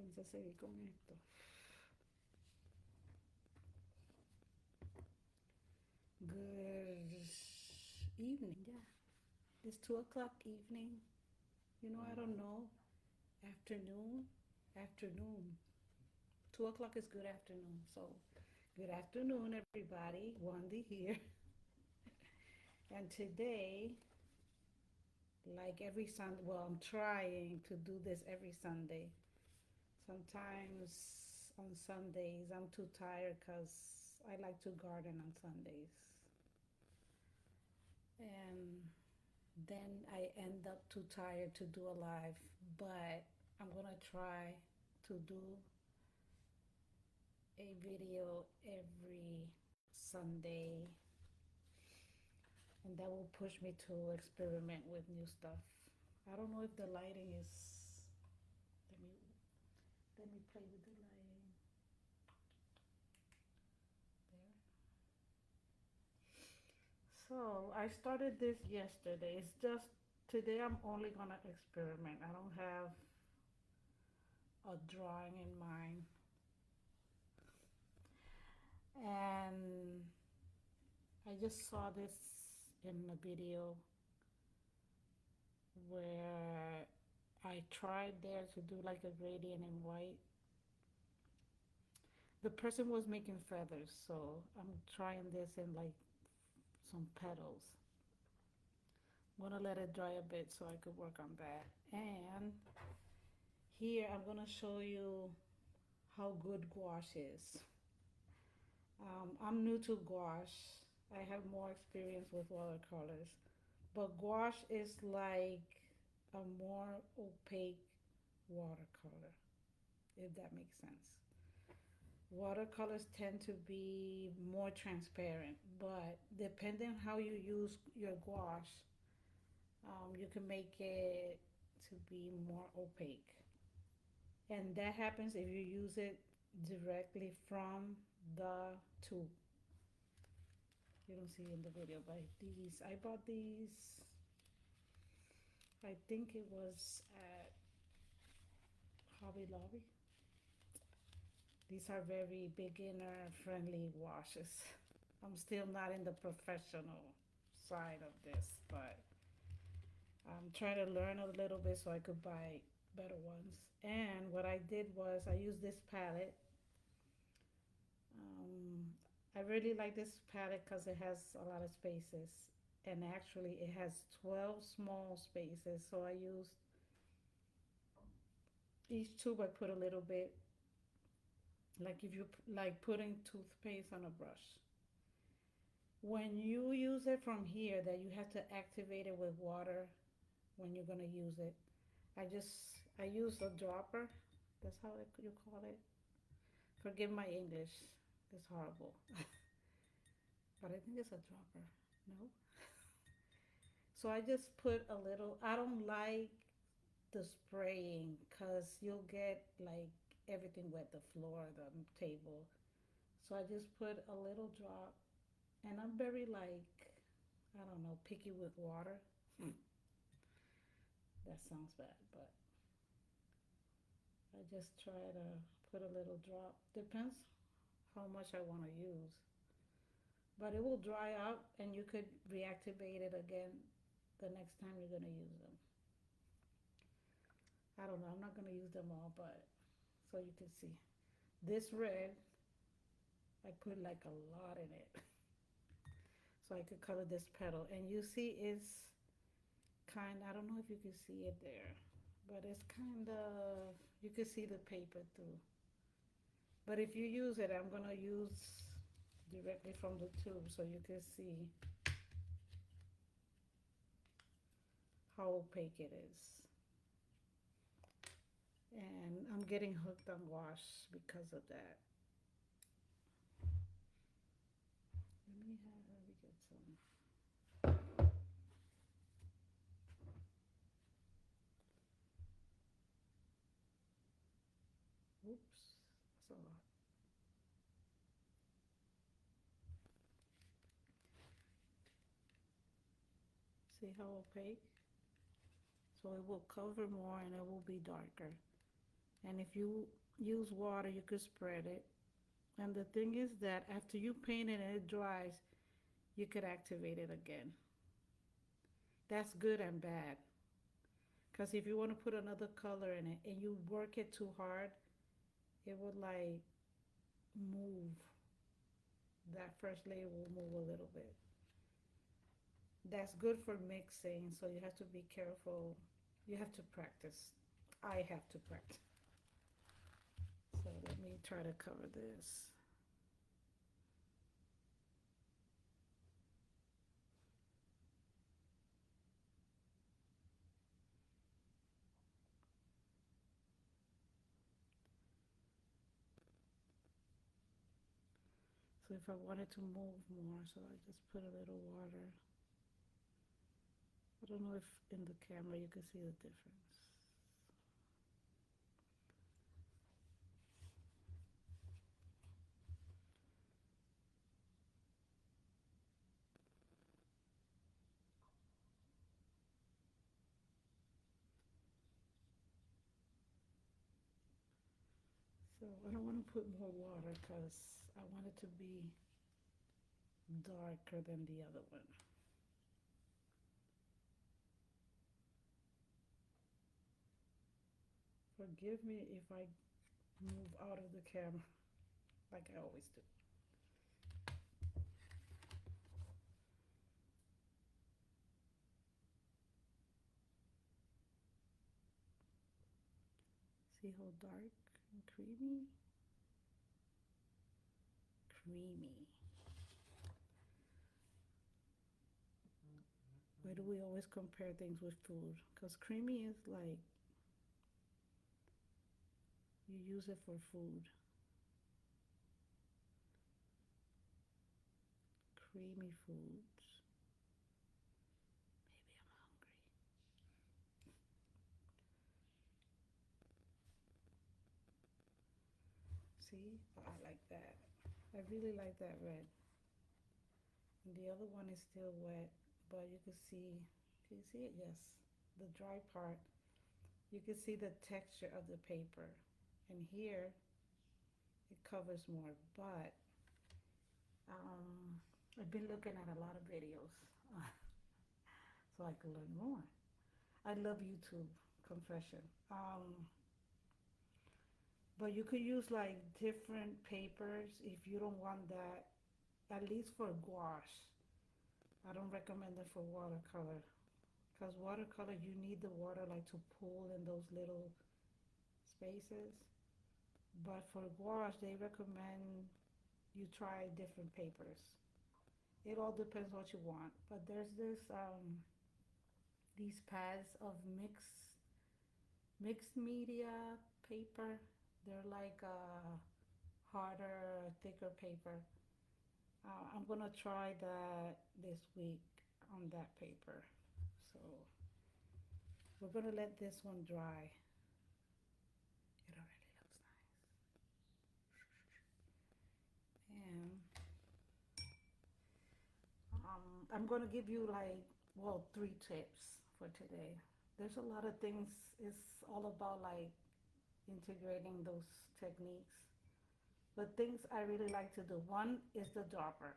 Pensé seguir con esto. Good evening, yeah. It's 2 o'clock evening. I don't know. Afternoon. Afternoon. 2 o'clock is good afternoon. So, good afternoon, everybody. Wandy here. And today, like every Sunday, well, I'm trying to do this every Sunday. Sometimes on Sundays, I'm too tired because I like to garden on Sundays. And then I end up too tired to do a live, but I'm gonna try to do a video every Sunday, and that will push me to experiment with new stuff. I don't know if the lighting is. Let me let me play with the lighting. There. So I started this yesterday. It's just today I'm only gonna experiment. I don't have a drawing in mind. And I just saw this in a video where I tried there to do like a gradient in white. The person was making feathers, so I'm trying this in like some petals. I'm gonna let it dry a bit so I could work on that. And here I'm gonna show you how good gouache is. I'm new to gouache. I have more experience with watercolors. But gouache is like a more opaque watercolor, if that makes sense. Watercolors tend to be more transparent, but depending on how you use your gouache, you can make it to be more opaque. And that happens if you use it directly from the tube. You don't see in the video, but I bought these, I think it was at Hobby Lobby. These are very beginner friendly washes. I'm still not in the professional side of this, but I'm trying to learn a little bit so I could buy better ones. And what I did was I used this palette. Um, I really like this palette because it has a lot of spaces. And actually, it has 12 small spaces. So I used each tube, I put a little bit, like if you like putting toothpaste on a brush. When you use it from here, that you have to activate it with water when you're gonna use it. I use a dropper. That's how you call it. Forgive my English. It's horrible. But I think it's a dropper. No? So I just put a little. I don't like the spraying because you'll get like everything wet, the floor, the table. So I just put a little drop. And I'm very like, I don't know, picky with water. That sounds bad, but I just try to put a little drop. Depends how much I want to use. But it will dry out and you could reactivate it again the next time you're going to use them. I don't know. I'm not going to use them all, but so you can see. This red, I put like a lot in it. So I could color this petal. And you see it's I don't know if you can see it there, but it's kind of, you can see the paper through. But if you use it, I'm going to use directly from the tube so you can see how opaque it is. And I'm getting hooked on wash because of that. Let me get some. Oops, that's a lot. See how opaque? So it will cover more and it will be darker. And if you use water, you could spread it. And the thing is that after you paint it and it dries, you could activate it again. That's good and bad. Because if you want to put another color in it and you work it too hard, it would like move. That first layer will move a little bit. That's good for mixing, so you have to be careful. You have to practice. I have to practice. So let me try to cover this. So if I wanted to move more, so I just put a little water. I don't know if in the camera you can see the difference. So I don't want to put more water because I want it to be darker than the other one. Forgive me if I move out of the camera like I always do. See how dark and creamy? Creamy. Why do we always compare things with food? Because creamy is like you use it for food. Creamy foods. Maybe I'm hungry. See? Oh, I like that. I really like that red. And the other one is still wet, but you can see. Can you see it? Yes. The dry part. You can see the texture of the paper. And here it covers more. But I've been looking at a lot of videos so I can learn more. I love YouTube, confession. But you could use like different papers if you don't want that, at least for gouache. I don't recommend it for watercolor. Because watercolor, you need the water like to pool in those little spaces. But for gouache, they recommend you try different papers. It all depends what you want. But there's these pads of mixed media paper. They're like a harder, thicker paper. I'm gonna try that this week on that paper. So we're gonna let this one dry. It already looks nice. And I'm gonna give you like, well, 3 tips for today. There's a lot of things. It's all about like integrating those techniques. But things I really like to do. One is the dropper.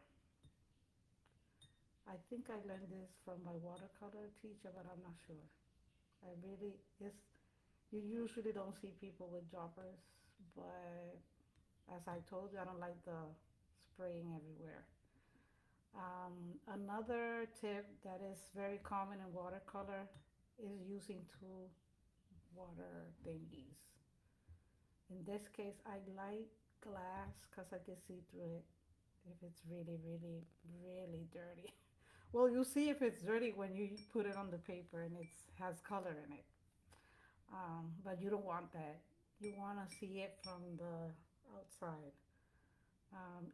I think I learned this from my watercolor teacher, but I'm not sure. I really, it's, you usually don't see people with droppers, but as I told you, I don't like the spraying everywhere. Another tip that is very common in watercolor is using two water thingies. In this case, I like glass because I can see through it if it's really, really, really dirty. Well, you see if it's dirty when you put it on the paper and it has color in it. But you don't want that. You want to see it from the outside.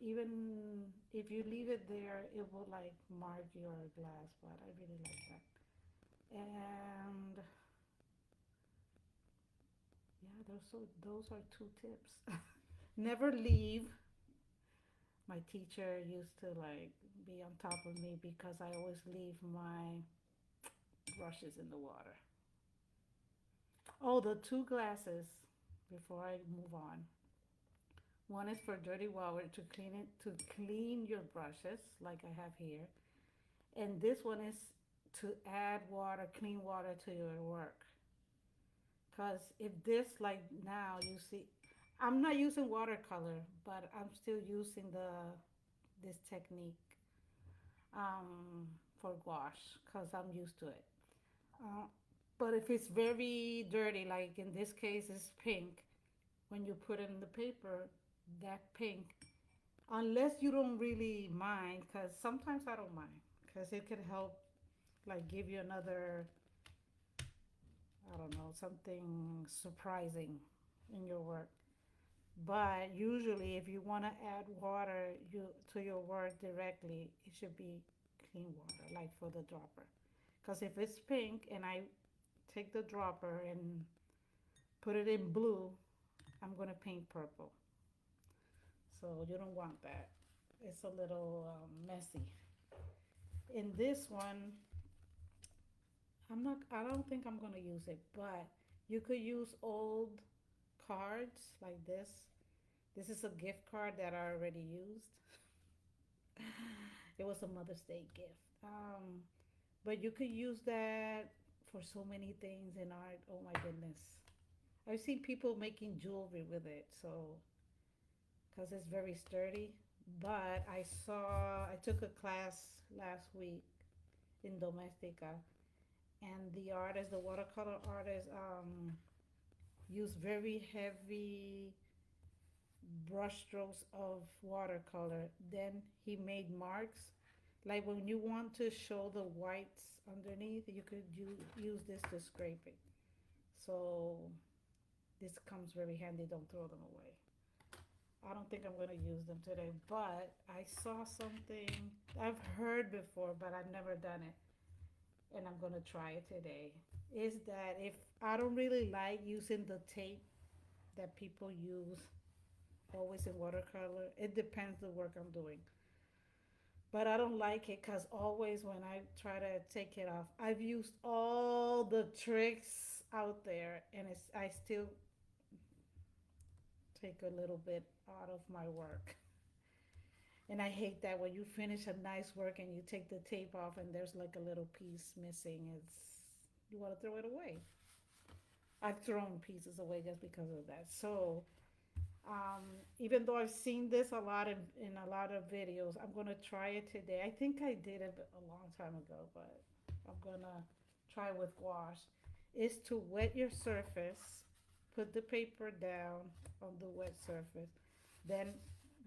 Even if you leave it there, it will like mark your glass. But I really like that. And yeah, those are 2 tips. Never leave. My teacher used to like be on top of me because I always leave my brushes in the water. Oh, the 2 glasses, before I move on. One is for dirty water to clean your brushes, like I have here, and this one is to add water, clean water to your work. Cause if this like now you see, I'm not using watercolor, but I'm still using the this technique for gouache, cause I'm used to it. Uh, but if it's very dirty, like in this case, it's pink. When you put it in the paper, that pink, unless you don't really mind, cause sometimes I don't mind, cause it could help, like give you another, I don't know, something surprising in your work. But usually, if you want to add water to your work directly, it should be clean water, like for the dropper. Because if it's pink and I take the dropper and put it in blue, I'm gonna paint purple. So you don't want that. It's a little messy. In this one, I'm not. I don't think I'm gonna use it, but you could use old cards like this. This is a gift card that I already used. It was a Mother's Day gift. But you could use that for so many things in art. Oh my goodness. I've seen people making jewelry with it, so because it's very sturdy. But I took a class last week in Domestica, and the artist, the watercolor artist, used very heavy brush strokes of watercolor. Then he made marks. Like when you want to show the whites underneath, you could use this to scrape it. So this comes very handy. Don't throw them away. I don't think I'm gonna use them today, but I saw something I've heard before, but I've never done it, and I'm gonna try it today. Is that if I don't really like using the tape that people use always in watercolor, it depends the work I'm doing. But I don't like it because always when I try to take it off, I've used all the tricks out there, and I still take a little bit out of my work. And I hate that when you finish a nice work and you take the tape off and there's like a little piece missing. It's you want to throw it away. I've thrown pieces away just because of that. So um, even though I've seen this a lot in a lot of videos, I'm gonna try it today. I think I did it a long time ago, but I'm gonna try with gouache. Is to wet your surface, put the paper down on the wet surface, then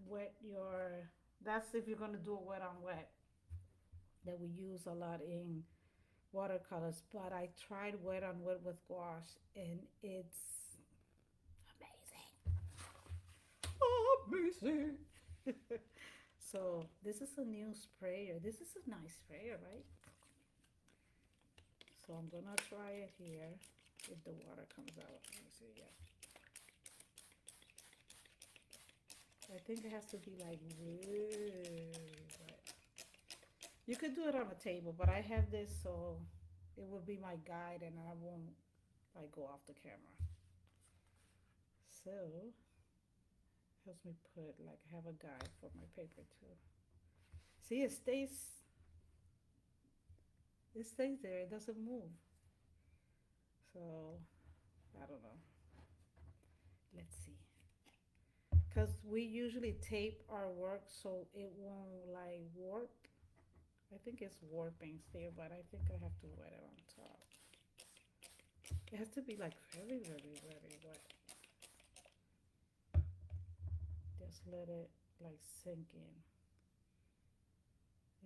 wet your. That's if you're gonna do a wet on wet that we use a lot in watercolors. But I tried wet on wet with gouache, and it's amazing. Amazing. So this is a new sprayer. This is a nice sprayer, right? So I'm gonna try it here. If the water comes out, let me see. Yeah, I think it has to be like really wet. You could do it on a table, but I have this, so it will be my guide, and I won't like go off the camera. So helps me put like have a guide for my paper too. See, it stays there. It doesn't move. So I don't know. Let's see. Cause we usually tape our work so it won't like warp. I think it's warping still, but I think I have to wet it on top. It has to be like very, very, very wet. Just let it like sink in,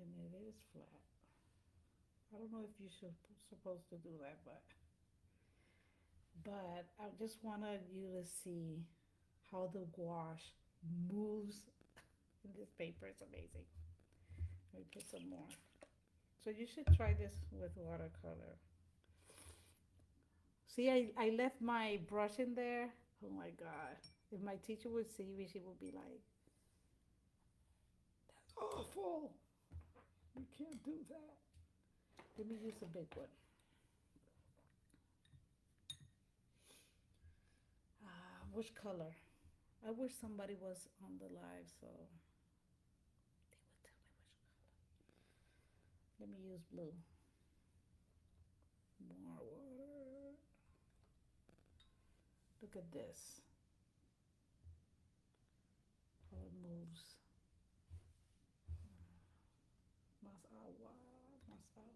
and it is flat. I don't know if you should supposed to do that, but I just wanted you to see how the gouache moves in this paper. It's amazing. Let me put some more. So you should try this with watercolor. See, I left my brush in there. Oh my God. If my teacher would see me, she would be like, that's awful. You can't do that. Let me use a big one. Which color? I wish somebody was on the live so they would tell me which. Let me use blue. More water. Look at this. How it moves. Más agua, más agua.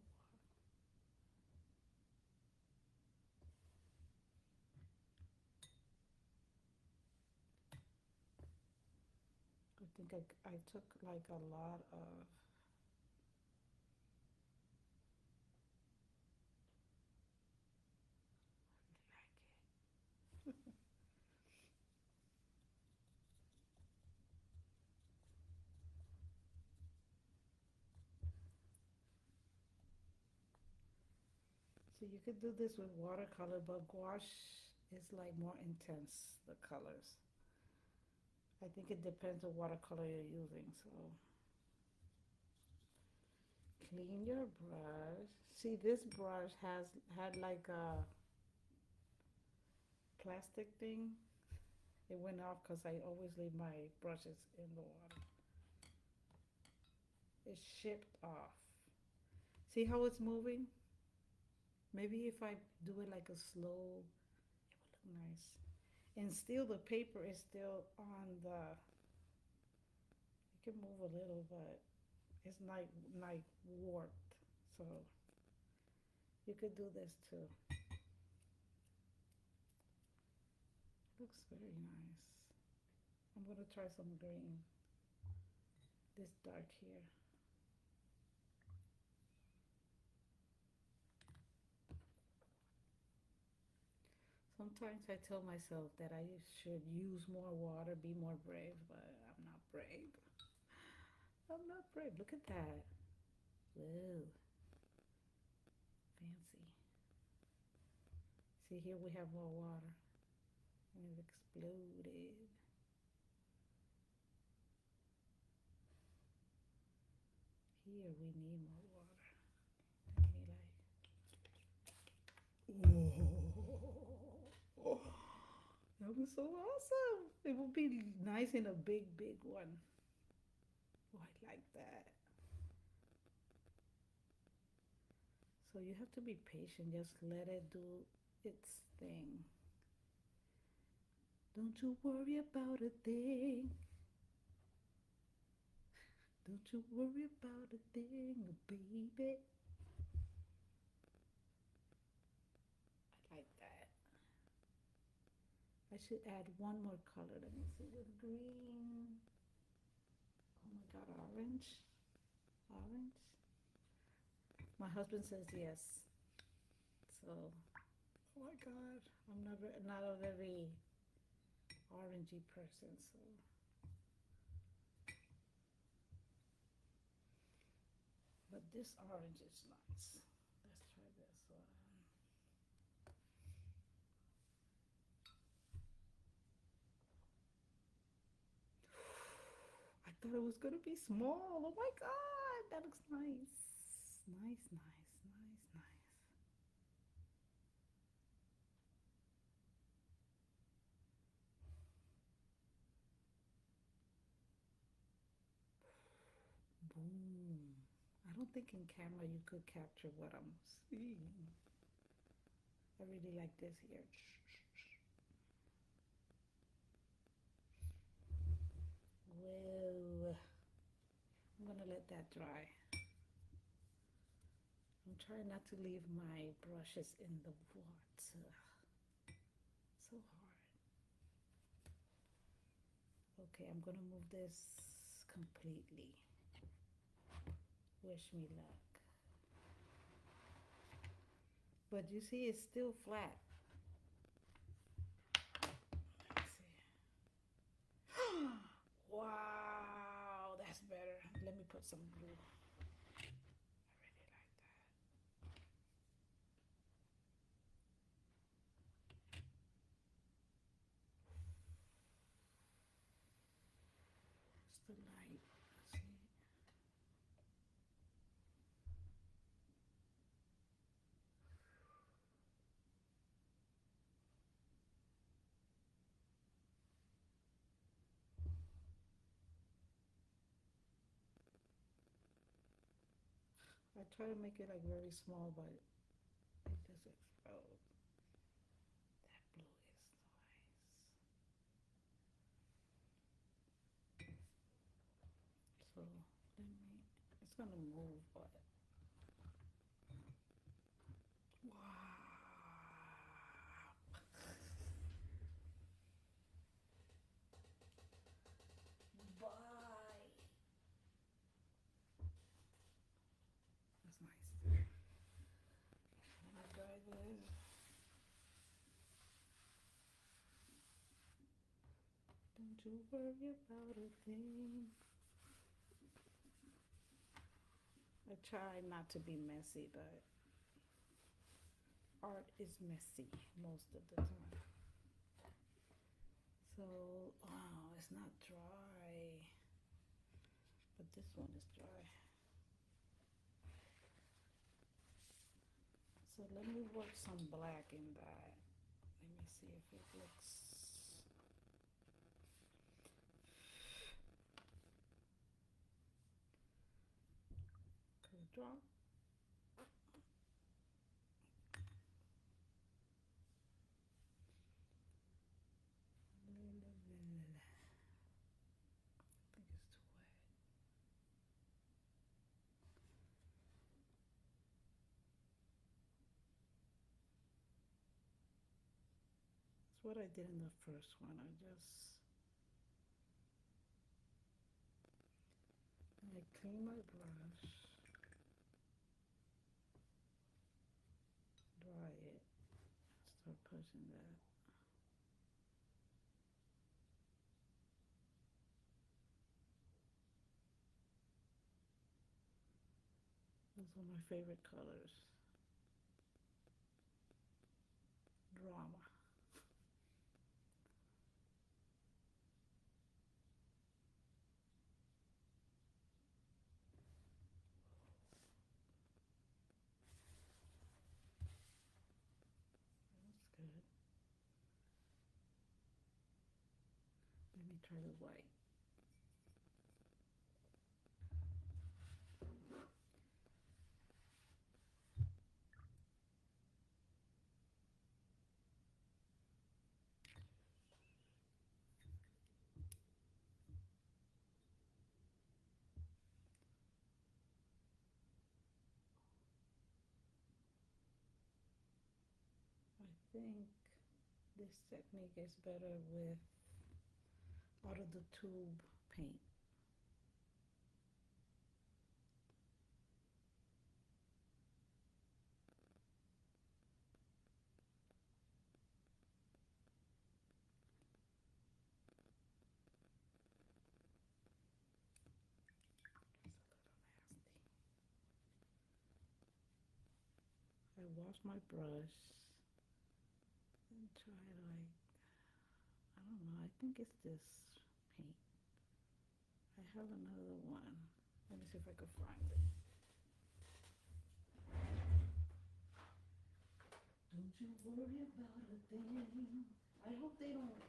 I think I took like a lot of. So you could do this with watercolor, but gouache is like more intense, the colors. I think it depends on watercolor you're using. So clean your brush. See, this brush has had like a plastic thing. It went off because I always leave my brushes in the water. It shipped off. See how it's moving? Maybe if I do it like a slow, it would look nice. And still the paper is still on the, it can move a little, but it's not warped. So you could do this too. Looks very nice. I'm gonna try some green. This dark here. Sometimes I tell myself that I should use more water, be more brave, but I'm not brave. I'm not brave. Look at that. Whoa, fancy. See, here we have more water. And it exploded. Here we need more water. Oh, that was so awesome. It would be nice in a big, big one. Oh, I like that. So you have to be patient. Just let it do its thing. Don't you worry about a thing. Don't you worry about a thing, baby. I like that. I should add one more color. Let me see with green. Oh my god, orange. Orange. My husband says yes. So, oh my god, I'm not a very orangey person. So, but this orange is nice. Let's try this one. I thought it was gonna be small. Oh my god, that looks nice. Nice, nice, nice, nice. Boom. I don't think in camera you could capture what I'm seeing. I really like this here. Whoa. I'm gonna let that dry. I'm trying not to leave my brushes in the water. So hard. Okay, I'm gonna move this completely. Wish me luck. But you see, it's still flat. Let's see. Wow, that's better. Let me put some glue. I really like that. It's the light. See? I try to make it like very small, but it just explodes. That blue is nice. So let me, it's gonna move, but wow. Bye. That's nice. Let me try this. Don't you worry about a thing. I try not to be messy, but art is messy most of the time. So, oh, it's not dry, but this one is dry. So let me work some black in that. Let me see if it looks. Could it drop? I think it's too wet. That's what I did in the first one. I clean my brush, dry it, start pushing that. Those are my favorite colors. Drama. That's good. Let me try the white. I think this technique is better with out of the tube paint. I wash my brush and try like, I don't know, I think it's this paint. I have another one. Let me see if I can find it. Don't you worry about a thing. I hope they don't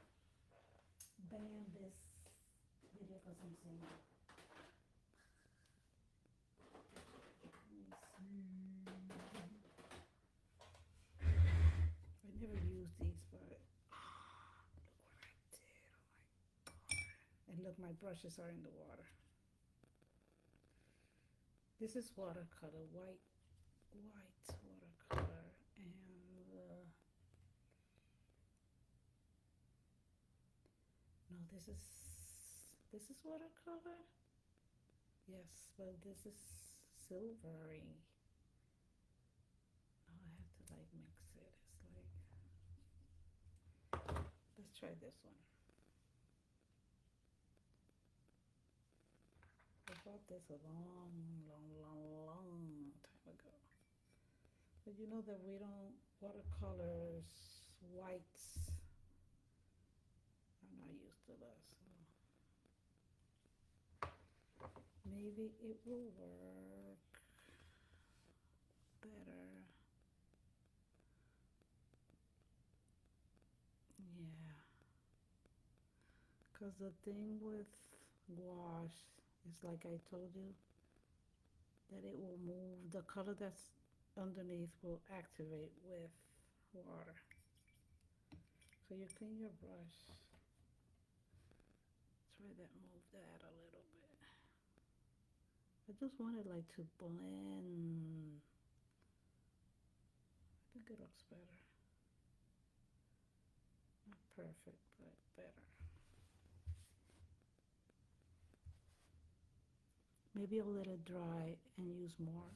ban this video because I'm singing. I never used these, but look what I did. Oh my god. And look, my brushes are in the water. This is watercolor, white watercolor, and no, this is watercolor. Yes, but this is silvery. No, I have to like mix it. It's like, let's try this one. I bought this a long time ago. But you know that we don't, watercolors, whites, I'm not used to that, so maybe it will work better. Yeah. Because the thing with gouache is like I told you, that it will move. The color that's underneath will activate with water. So you clean your brush. Try that, move that a little bit. I just want it like to blend. I think it looks better. Not perfect, but better. Maybe I'll let it dry and use more.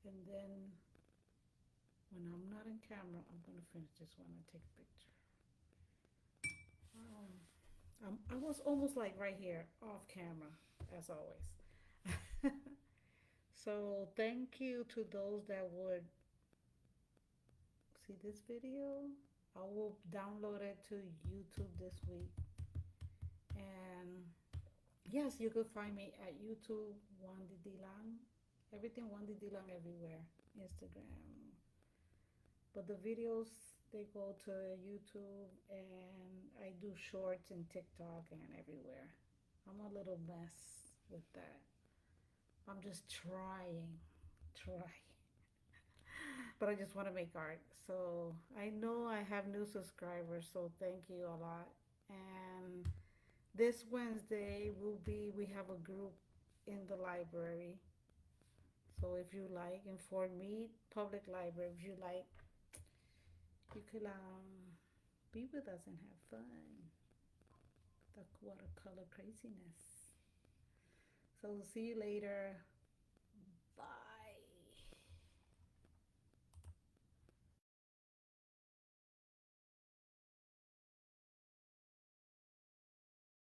And then when I'm not in camera, I'm gonna finish this one and take a picture. I was almost like right here off camera, as always. So thank you to those that would see this video. I will download it to YouTube this week. And yes, you could find me at YouTube, Wandy Dilan. Everything Wandy Dilan everywhere. Instagram. But the videos, they go to YouTube, and I do shorts and TikTok and everywhere. I'm a little mess with that. I'm just trying. But I just want to make art. So I know I have new subscribers, so thank you a lot. And this Wednesday we have a group in the library. So if you like, in Fort Meade Public Library, if you like, you could be with us and have fun. The watercolor craziness. So see you later.